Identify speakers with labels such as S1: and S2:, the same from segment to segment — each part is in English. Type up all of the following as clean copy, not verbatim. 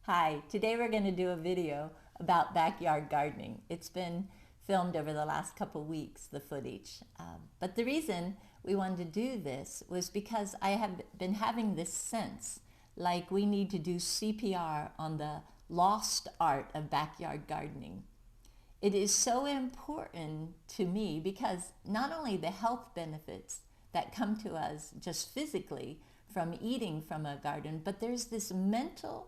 S1: Hi, today we're going to do a video about backyard gardening. It's been filmed over the last couple weeks, the footage. But the reason we wanted to do this was because I have been having this sense like we need to do CPR on the lost art of backyard gardening. It is so important to me because not only the health benefits that come to us just physically from eating from a garden, but there's this mental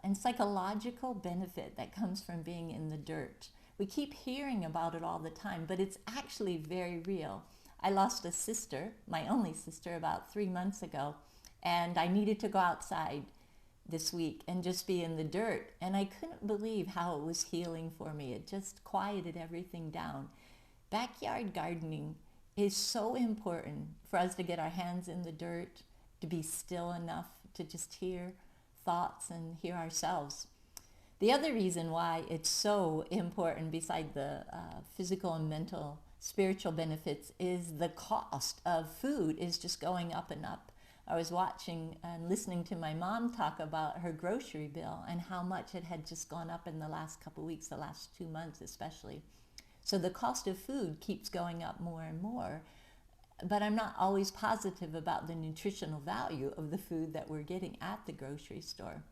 S1: and psychological benefit that comes from being in the dirt. We keep hearing about it all the time, but it's actually very real. I lost a sister, my only sister, about 3 months ago, and I needed to go outside this week and just be in the dirt. And I couldn't believe how it was healing for me. It just quieted everything down. Backyard gardening is so important for us to get our hands in the dirt, to be still enough to just hear thoughts and hear ourselves. The other reason why it's so important, beside the physical and mental, spiritual benefits, is the cost of food is just going up and up. I was watching and listening to my mom talk about her grocery bill and how much it had just gone up in the last couple of weeks, the last 2 months especially. So the cost of food keeps going up more and more. But I'm not always positive about the nutritional value of the food that we're getting at the grocery store.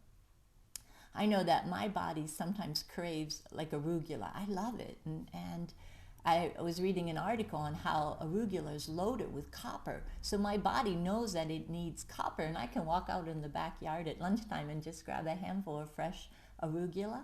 S1: I know that my body sometimes craves like arugula. I love it. And I was reading an article on how arugula is loaded with copper. So my body knows that it needs copper, and I can walk out in the backyard at lunchtime and just grab a handful of fresh arugula.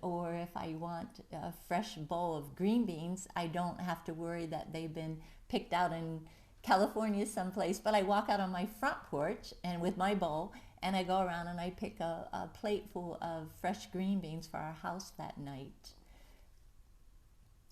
S1: Or if I want a fresh bowl of green beans, I don't have to worry that they've been picked out in California someplace, but I walk out on my front porch and with my bowl, and I go around and I pick a plate full of fresh green beans for our house that night.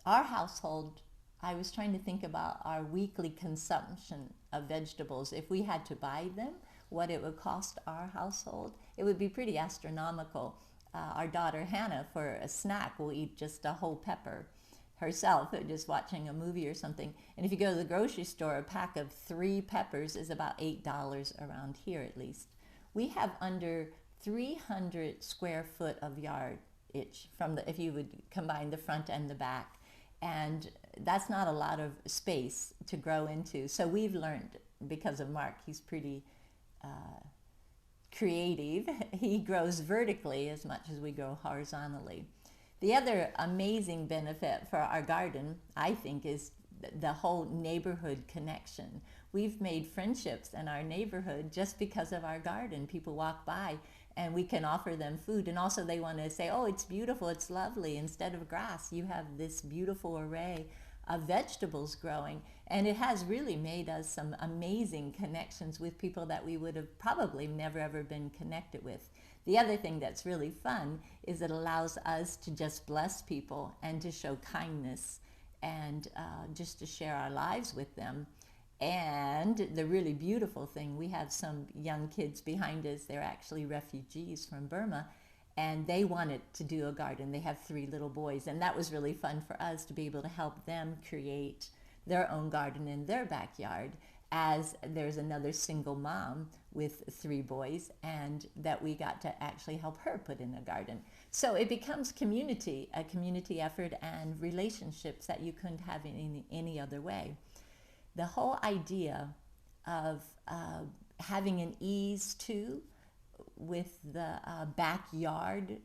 S1: Our household, I was trying to think about our weekly consumption of vegetables. If we had to buy them, what it would cost our household, it would be pretty astronomical. Our daughter Hannah, for a snack, will eat just a whole pepper herself, just watching a movie or something. And if you go to the grocery store, a pack of 3 peppers is about $8 around here, at least. We have under 300 square foot of yardage if you would combine the front and the back. And that's not a lot of space to grow into. So we've learned, because of Mark, he's pretty creative. He grows vertically as much as we grow horizontally. The other amazing benefit for our garden, I think, is the whole neighborhood connection. We've made friendships in our neighborhood just because of our garden. People walk by and we can offer them food, and also they want to say, oh, it's beautiful, it's lovely. Instead of grass, you have this beautiful array of vegetables growing, and it has really made us some amazing connections with people that we would have probably never ever been connected with. The other thing that's really fun is it allows us to just bless people and to show kindness and just to share our lives with them. And the really beautiful thing, we have some young kids behind us. They're actually refugees from Burma, and they wanted to do a garden. They have 3 little boys, and that was really fun for us to be able to help them create their own garden in their backyard, as there's another single mom with 3 boys, and that we got to actually help her put in a garden. So it becomes community, a community effort, and relationships that you couldn't have in any other way. The whole idea of having an ease too with the backyard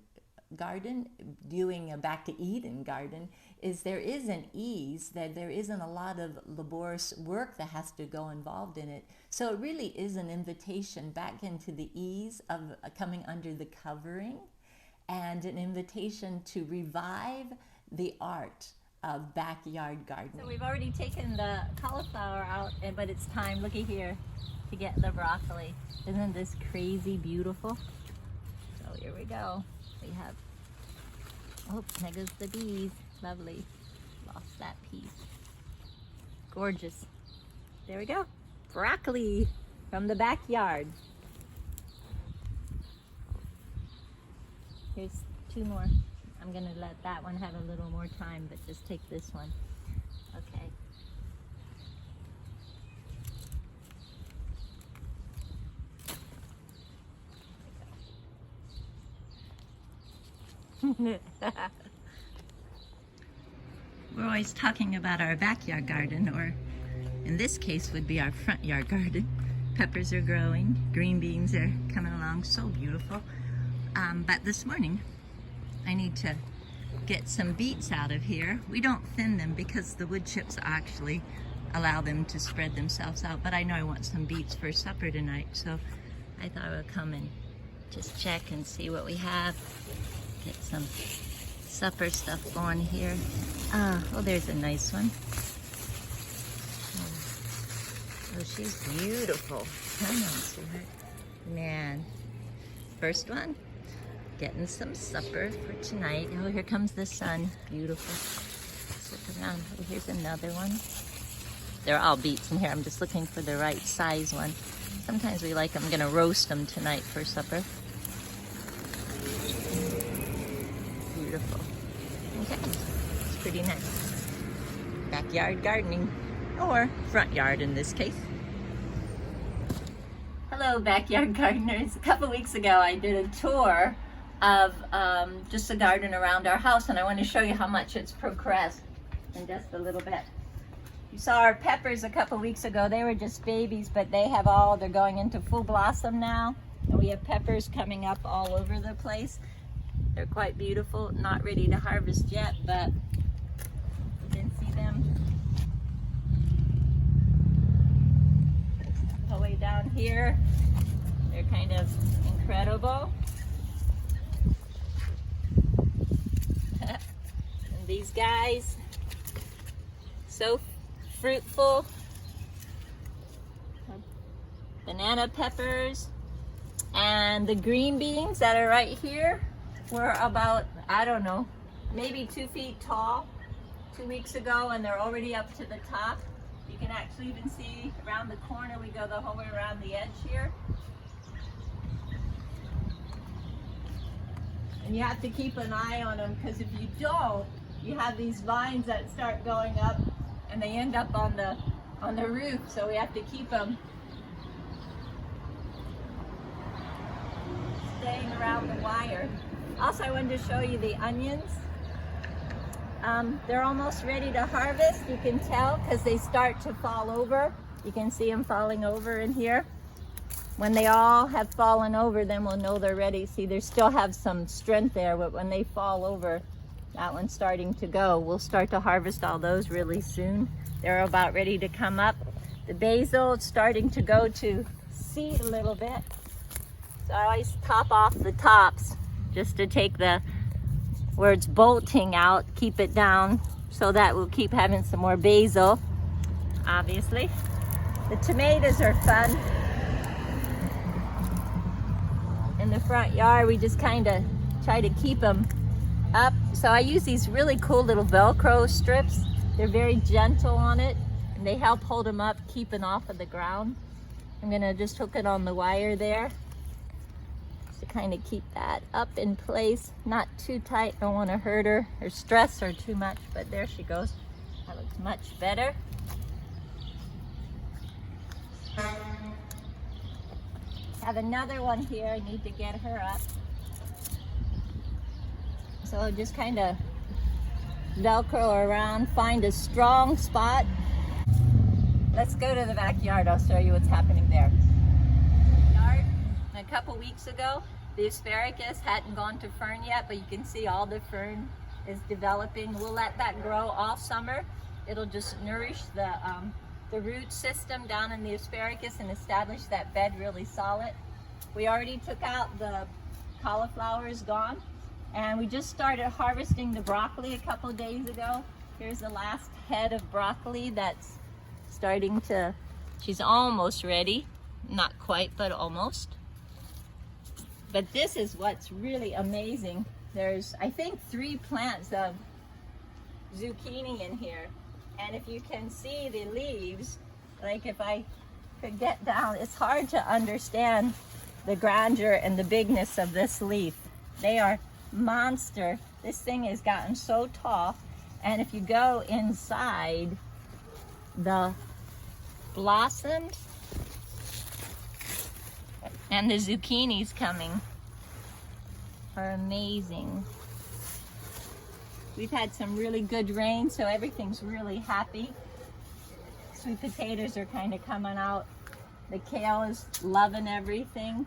S1: garden, doing a back to Eden garden, is there is an ease, that there isn't a lot of laborious work that has to go involved in it. So it really is an invitation back into the ease of coming under the covering, and an invitation to revive the art of backyard gardening. So we've already taken the cauliflower out, but it's time, looky here, to get the broccoli. Isn't this crazy beautiful? So here we go. We have, oh, there goes the bees. Lovely. Lost that piece. Gorgeous. There we go. Broccoli from the backyard. Here's 2 more. I'm going to let that one have a little more time, but just take this one. Okay. We're always talking about our backyard garden, or in this case would be our front yard garden. Peppers are growing, green beans are coming along, so beautiful. But this morning I need to get some beets out of here. We don't thin them because the wood chips actually allow them to spread themselves out, but I know I want some beets for supper tonight, so I thought I would come and just check and see what we have. Get some supper stuff going here. Oh, there's a nice one. Oh, she's beautiful. Come on, sweetheart. Man. First one. Getting some supper for tonight. Oh, here comes the sun. Beautiful. Let's look around. Oh, here's another one. They're all beets in here. I'm just looking for the right size one. Sometimes we like them. I'm going to roast them tonight for supper. Beautiful. Okay. It's pretty nice. Backyard gardening. Or front yard in this case. Hello, backyard gardeners. A couple weeks ago I did a tour of just a garden around our house, and I want to show you how much it's progressed in just a little bit. You saw our peppers a couple weeks ago. They were just babies, but they're going into full blossom now, and we have peppers coming up all over the place. They're quite beautiful. Not ready to harvest yet, but you can see them all the way down here. They're kind of incredible. And these guys, so fruitful. Banana peppers, and the green beans that are right here were about, I don't know, maybe 2 feet tall 2 weeks ago, and they're already up to the top. You can actually even see around the corner. We go the whole way around the edge here. And you have to keep an eye on them, because if you don't, you have these vines that start going up and they end up on the roof, so we have to keep them staying around the wire. Also, I wanted to show you the onions. They're almost ready to harvest. You can tell because they start to fall over. You can see them falling over in here. When they all have fallen over, then we'll know they're ready. See, they still have some strength there, but when they fall over, that one's starting to go. We'll start to harvest all those really soon. They're about ready to come up. The basil is starting to go to seed a little bit. So I always top off the tops just to take where it's bolting out, keep it down, so that we'll keep having some more basil, obviously. The tomatoes are fun. In the front yard, we just kind of try to keep them up. So I use these really cool little Velcro strips. They're very gentle on it, and they help hold them up, keeping off of the ground. I'm gonna just hook it on the wire there to kind of keep that up in place. Not too tight, don't want to hurt her or stress her too much, but there she goes. That looks much better. Have another one here. I need to get her up. So just kind of Velcro around, find a strong spot. Let's go to the backyard. I'll show you what's happening there. A couple weeks ago, the asparagus hadn't gone to fern yet, but you can see all the fern is developing. We'll let that grow all summer. It'll just nourish the root system down in the asparagus and establish that bed really solid. We already took out the cauliflower, is gone, and we just started harvesting the broccoli a couple of days ago. Here's the last head of broccoli that's starting to, she's almost ready. Not quite, but almost. But this is what's really amazing. There's, I think, 3 plants of zucchini in here. And if you can see the leaves, like if I could get down, it's hard to understand the grandeur and the bigness of this leaf. They are monster. This thing has gotten so tall. And if you go inside, the blossoms and the zucchinis coming are amazing. We've had some really good rain, so everything's really happy. Sweet potatoes are kind of coming out. The kale is loving everything.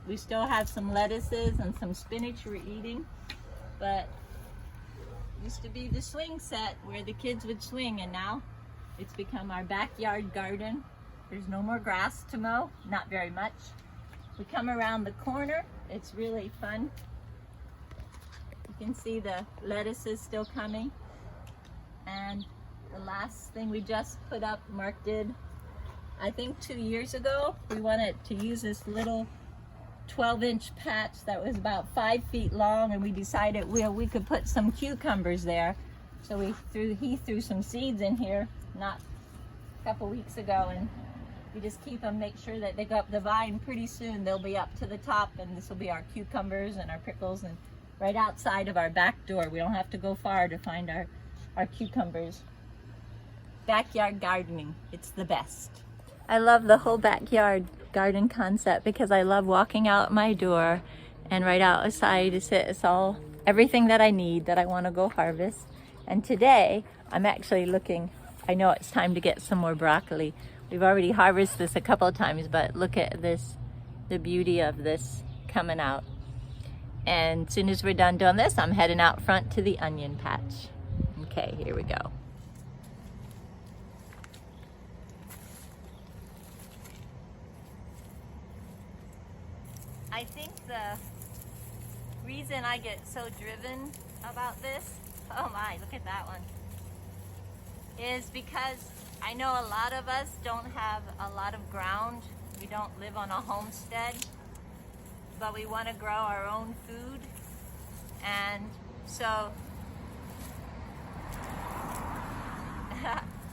S1: We still have some lettuces and some spinach we're eating, but it used to be the swing set where the kids would swing, and now it's become our backyard garden. There's no more grass to mow, not very much. We come around the corner, it's really fun. You can see the lettuces still coming. And the last thing we just put up, Mark did, I think 2 years ago, we wanted to use this little 12-inch patch that was about 5 feet long, and we decided we could put some cucumbers there. So he threw some seeds in here not a couple weeks ago, and we just keep them, make sure that they go up the vine. Pretty soon they'll be up to the top, and this will be our cucumbers and our pickles, and right outside of our back door. We don't have to go far to find our cucumbers. Backyard gardening, it's the best. I love the whole backyard garden concept because I love walking out my door, and right outside it's all everything that I need, that I want to go harvest. And today I'm actually looking, I know it's time to get some more broccoli. We've already harvested this a couple of times, but look at this, the beauty of this coming out. And as soon as we're done doing this, I'm heading out front to the onion patch. Okay, here we go. I think the reason I get so driven about this, oh my, look at that one, is because I know a lot of us don't have a lot of ground. We don't live on a homestead, but we want to grow our own food. And so,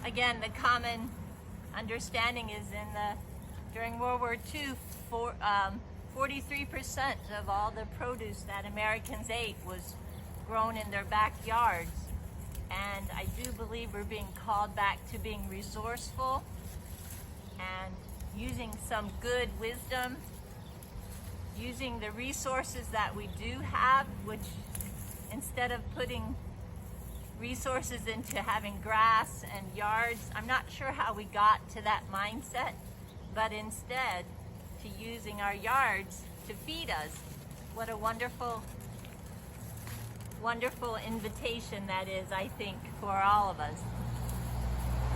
S1: again, the common understanding is during World War II, 43% of all the produce that Americans ate was grown in their backyards. And I do believe we're being called back to being resourceful and using some good wisdom, using the resources that we do have, which instead of putting resources into having grass and yards, I'm not sure how we got to that mindset, but instead to using our yards to feed us. What a wonderful, wonderful invitation that is, I think, for all of us.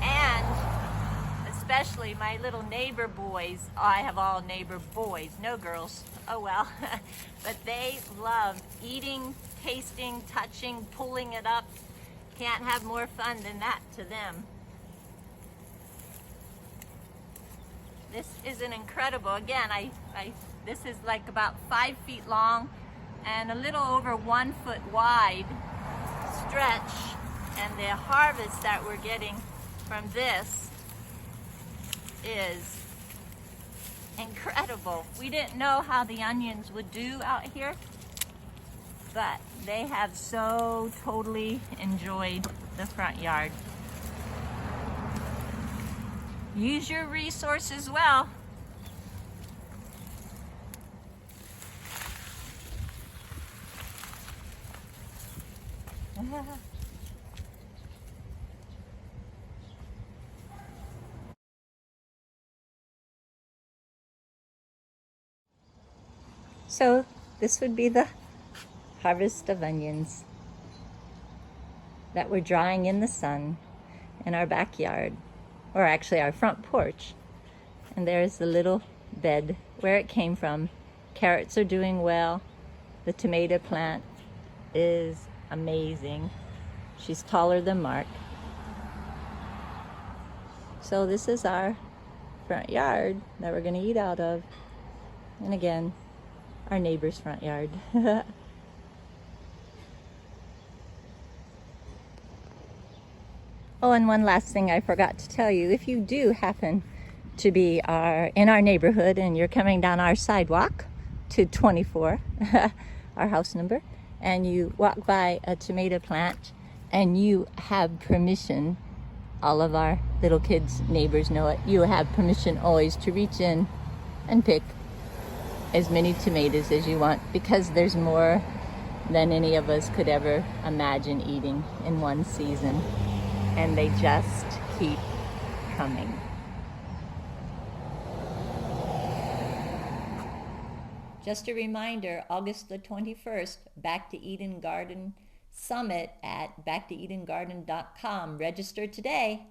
S1: And especially my little neighbor boys. I have all neighbor boys, no girls. Oh well. But they love eating, tasting, touching, pulling it up. Can't have more fun than that to them. This is an incredible, again, this is like about 5 feet long and a little over 1 foot wide stretch. And the harvest that we're getting from this is incredible. We didn't know how the onions would do out here, but they have so totally enjoyed the front yard. Use your resources well. So this would be the harvest of onions that we're drying in the sun in our backyard, or actually our front porch. And there's the little bed where it came from. Carrots are doing well. The tomato plant is amazing. She's taller than Mark. So this is our front yard that we're going to eat out of. And again, our neighbor's front yard. Oh, and one last thing I forgot to tell you. If you do happen to be in our neighborhood and you're coming down our sidewalk to 24, our house number, and you walk by a tomato plant and you have permission, all of our little kids, neighbors know it, you have permission always to reach in and pick as many tomatoes as you want, because there's more than any of us could ever imagine eating in one season. And they just keep coming. Just a reminder, August the 21st, Back to Eden Garden Summit at backtoedengarden.com. Register today.